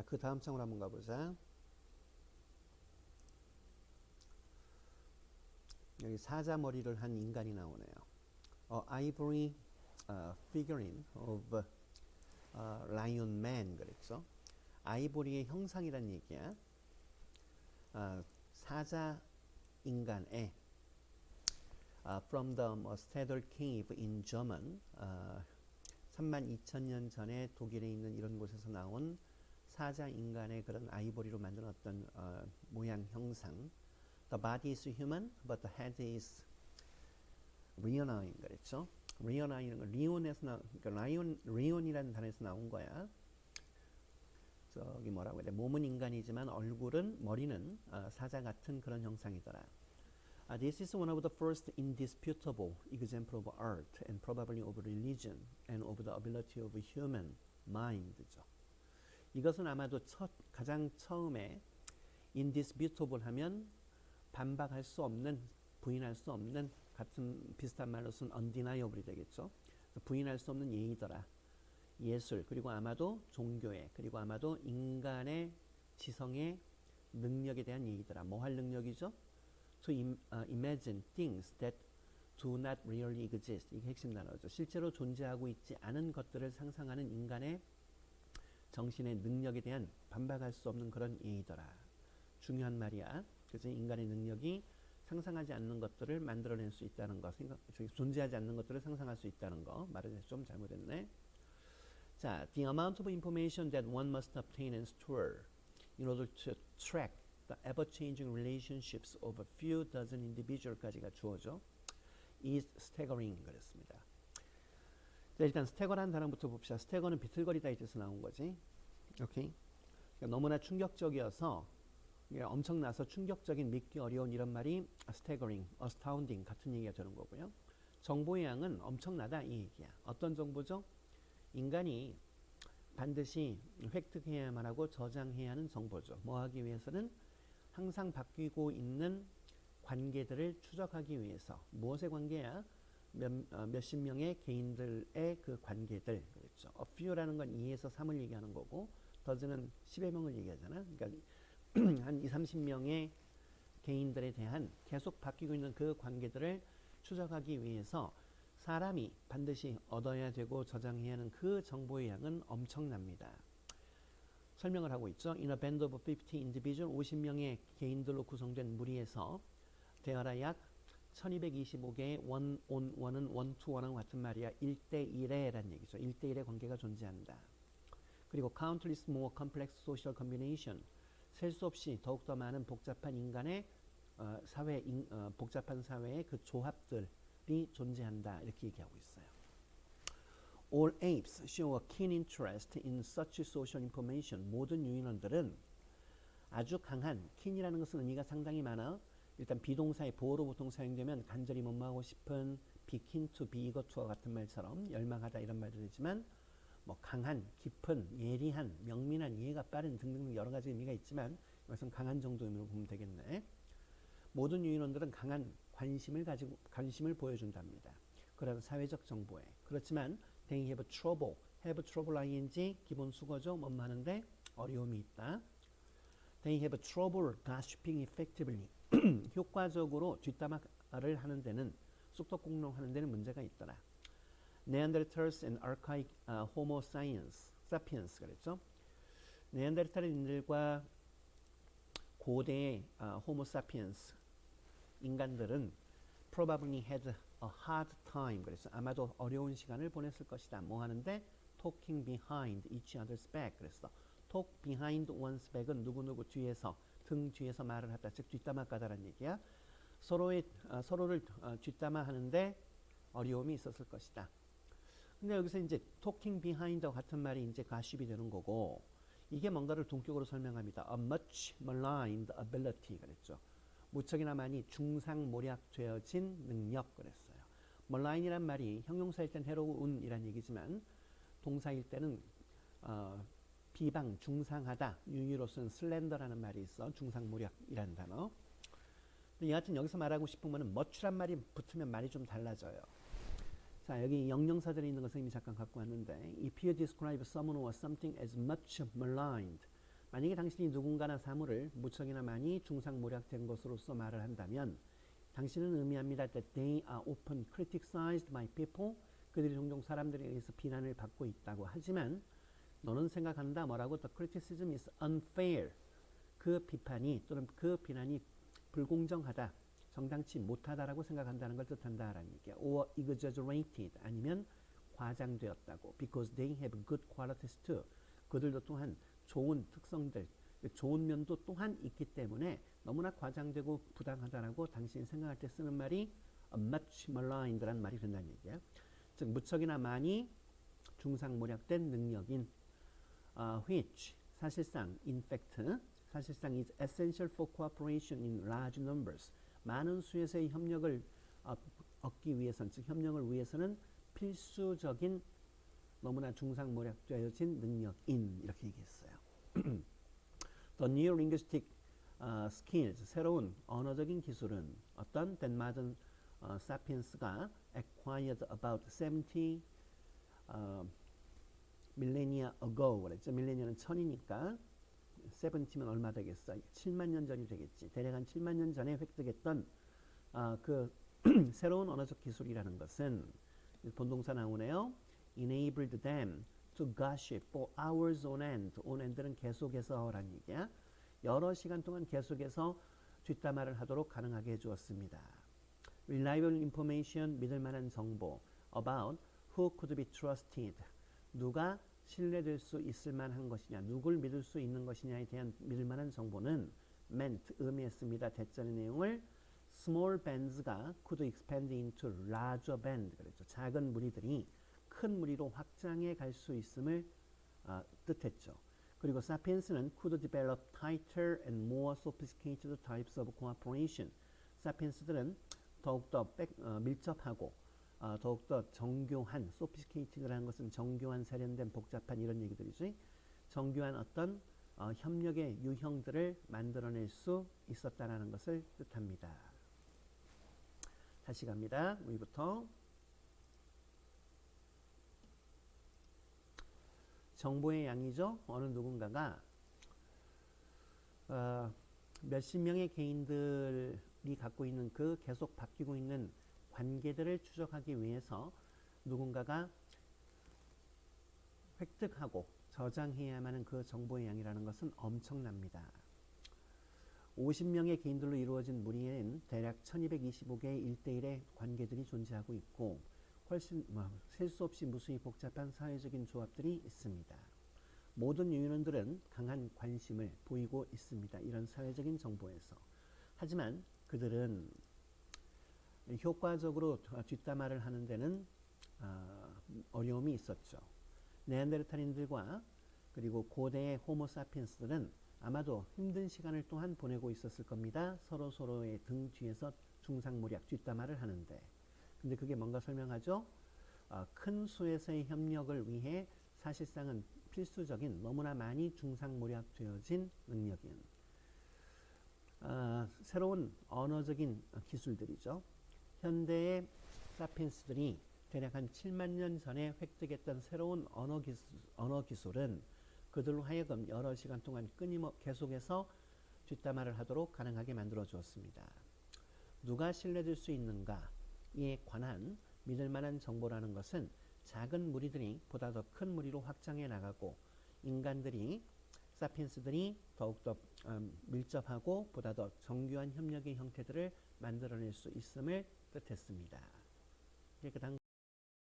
자, 그 다음 장으로 한번 가보자. 여기 사자머리를 한 인간이 나오네요. Ivory figurine of lion man 그랬죠. 아이보리의 형상이란 얘기야. 사자 인간의 from the Stadler Cave in German 32,000년 전에 독일에 있는 이런 곳에서 나온 사자 인간의 그런 아이보리로 만든 어떤 모양 형상. The body is human, but the head is leonine 그랬죠. leonine은 리온에서 그러니까 리온이라는 단어에서 나온 거야. 저기 뭐라고 해야 돼? 몸은 인간이지만 얼굴은 머리는 사자 같은 그런 형상이더라. This is one of the first indisputable example of art and probably of religion and of the ability of human mind죠. 이것은 아마도 가장 처음에 indisputable 하면 반박할 수 없는, 부인할 수 없는 같은 비슷한 말로서는 undeniable이 되겠죠. 부인할 수 없는 예의더라. 예술 그리고 아마도 종교에 그리고 아마도 인간의 지성의 능력에 대한 얘기더라. 뭐 할 능력이죠? To imagine things that do not really exist. 이게 핵심 단어죠. 실제로 존재하고 있지 않은 것들을 상상하는 인간의 정신의 능력에 대한 반박할 수 없는 그런 예의더라. 중요한 말이야. 그래서 인간의 능력이 상상하지 않는 것들을 만들어낼 수 있다는 거, 존재하지 않는 것들을 상상할 수 있다는 거. 말을 좀 잘못했네. 자, the amount of information that one must obtain and store in order to track the ever-changing relationships of a few dozen individual까지가 주어져 is staggering 그랬습니다. 자, 일단 stagger라는 단어부터 봅시다. stagger는 비틀거리다 이 뜻에서 나온 거지. 오케이. 그러니까 너무나 충격적이어서 엄청나서 충격적인 믿기 어려운 이런 말이 staggering, astounding 같은 얘기가 되는 거고요. 정보의 양은 엄청나다 이 얘기야. 어떤 정보죠? 인간이 반드시 획득해야만 하고 저장해야 하는 정보죠. 뭐 하기 위해서는 항상 바뀌고 있는 관계들을 추적하기 위해서. 무엇의 관계야? 몇십 명의 개인들의 그 관계들. 그렇죠. A few라는 건 2에서 3을 얘기하는 거고 dozen은 10여 명을 얘기하잖아. 그러니까 한 20, 30명의 개인들에 대한 계속 바뀌고 있는 그 관계들을 추적하기 위해서 사람이 반드시 얻어야 되고 저장해야 하는 그 정보의 양은 엄청납니다. 설명을 하고 있죠. In a band of 50 individual, 50명의 개인들로 구성된 무리에서 대하라 약 1225개의 원은 원투원은 같은 말이야. 1대1에 라는 얘기죠. 1대1의 관계가 존재한다. 그리고 countless more complex social combination, 셀 수 없이 더욱더 많은 복잡한 인간의 복잡한 사회의 그 조합들이 존재한다. 이렇게 얘기하고 있어요. All apes show a keen interest in such social information. 모든 유인원들은 아주 강한, keen이라는 것은 의미가 상당히 많아. 일단 비동사의 보어로 보통 사용되면 간절히 못마하고 싶은, be keen to, be eager to와 같은 말처럼 열망하다 이런 말도 되지만 뭐 강한, 깊은, 예리한, 명민한, 이해가 빠른 등등 여러 가지 의미가 있지만 이것은 강한 정도 의미로 보면 되겠네. 모든 유인원들은 강한 관심을 보여준답니다. 그런 사회적 정보에. 그렇지만 they have trouble, have trouble ing 기본 수거죠. 뭐뭐 하는데 어려움이 있다. They have trouble gossiping effectively. 효과적으로 뒷담화를 하는 데는 쑥덕공론하는 데는 문제가 있더라. Neanderthals and archaic Homo sapiens 그랬죠. 네안데르탈인들과 고대의 Homo sapiens 인간들은 probably had a hard time 그랬어. 아마도 어려운 시간을 보냈을 것이다. 뭐 하는데 talking behind each other's back 그랬어. talk behind one's back은 누구누구 뒤에서 등 뒤에서 말을 하다 즉 뒷담화 까다란 얘기야. 서로를 뒷담화하는데 어려움이 있었을 것이다. 근데 여기서 이제 talking behind와 같은 말이 이제 가십이 되는 거고 이게 뭔가를 동격으로 설명합니다. A much maligned ability 그랬죠. 무척이나 많이 중상모략되어진 능력 그랬어요. malign이란 말이 형용사일 땐 해로운이란 얘기지만 동사일 때는 비방, 중상하다, 유의로서는 슬렌더라는 말이 있어. 중상모략이라는 단어. 근데 여하튼 여기서 말하고 싶은 거는 much란 말이 붙으면 말이 좀 달라져요. 자, 여기 영영사들이 있는 거 선생님이 잠깐 갖고 왔는데 If you describe someone or something as much maligned, 만약에 당신이 누군가나 사물을 무척이나 많이 중상모략된 것으로서 말을 한다면 당신은 의미합니다. that they are often criticized by people. 그들이 종종 사람들에 의해서 비난을 받고 있다고. 하지만 너는 생각한다. 뭐라고? The criticism is unfair. 그 비판이 또는 그 비난이 불공정하다. 정당치 못하다라고 생각한다는 걸 뜻한다라는 얘기야. or exaggerated. 아니면 과장되었다고. because they have good qualities too. 그들도 또한 좋은 특성들, 좋은 면도 또한 있기 때문에 너무나 과장되고 부당하다라고 당신이 생각할 때 쓰는 말이 much maligned라는 말이 된다는 얘기예요. 즉 무척이나 많이 중상모략된 능력인 which 사실상 in fact 사실상 is essential for cooperation in large numbers 많은 수에서의 협력을 얻기 위해서는 즉 협력을 위해서는 필수적인 너무나 중상모략되어진 능력인 이렇게 얘기했어요. The new linguistic skills 새로운 언어적인 기술은 어떤 that modern sapiens가 acquired about 70 millennia ago 그랬죠. 밀레니아는 1000이니까 70면 얼마 되겠어? 7만 년 전이 되겠지. 대략 한 7만 년 전에 획득했던 그 새로운 언어적 기술이라는 것은 본동사 나오네요. enabled them to gossip for hours on end. on end는 계속해서라는 얘기야. 여러 시간 동안 계속해서 뒷담화를 하도록 가능하게 해주었습니다. reliable information, 믿을 만한 정보 about who could be trusted. 누가 신뢰될 수 있을 만한 것이냐, 누굴 믿을 수 있는 것이냐에 대한 믿을 만한 정보는 meant, 의미했습니다. 대절의 내용을 small bands가 could expand into larger band. 그랬죠. 작은 무리들이 큰 무리로 확장해 갈 수 있음을 뜻했죠. 그리고 사피엔스는 could develop tighter and more sophisticated types of cooperation. 사피엔스들은 더욱더 밀접하고 더욱더 정교한, sophisticated라는 것은 정교한, 세련된, 복잡한 이런 얘기들이죠. 정교한 어떤 협력의 유형들을 만들어낼 수 있었다는 것을 뜻합니다. 다시 갑니다. 위부터. 정보의 양이죠. 어느 누군가가 몇십 명의 개인들이 갖고 있는 그 계속 바뀌고 있는 관계들을 추적하기 위해서 누군가가 획득하고 저장해야만 하는 그 정보의 양이라는 것은 엄청납니다. 50명의 개인들로 이루어진 무리에는 대략 1225개의 1대1의 관계들이 존재하고 있고 훨씬 셀 수 없이 무수히 복잡한 사회적인 조합들이 있습니다. 모든 유인원들은 강한 관심을 보이고 있습니다. 이런 사회적인 정보에서. 하지만 그들은 효과적으로 뒷담화를 하는 데는 어려움이 있었죠. 네안데르탈인들과 그리고 고대의 호모사피엔스들은 아마도 힘든 시간을 또한 보내고 있었을 겁니다. 서로의 등 뒤에서 중상모략, 뒷담화를 하는데. 근데 그게 뭔가 설명하죠? 큰 수에서의 협력을 위해 사실상은 필수적인 너무나 많이 중상모략되어진 능력인 새로운 언어적인 기술들이죠. 현대의 사피엔스들이 대략 한 7만 년 전에 획득했던 새로운 언어 기술은 그들로 하여금 여러 시간 동안 계속해서 뒷담화를 하도록 가능하게 만들어 주었습니다. 누가 신뢰될 수 있는가에 관한 믿을 만한 정보라는 것은 작은 무리들이 보다 더 큰 무리로 확장해 나가고 인간들이 사피엔스들이 더욱더 밀접하고 보다 더 정교한 협력의 형태들을 만들어낼 수 있음을 뜻했습니다.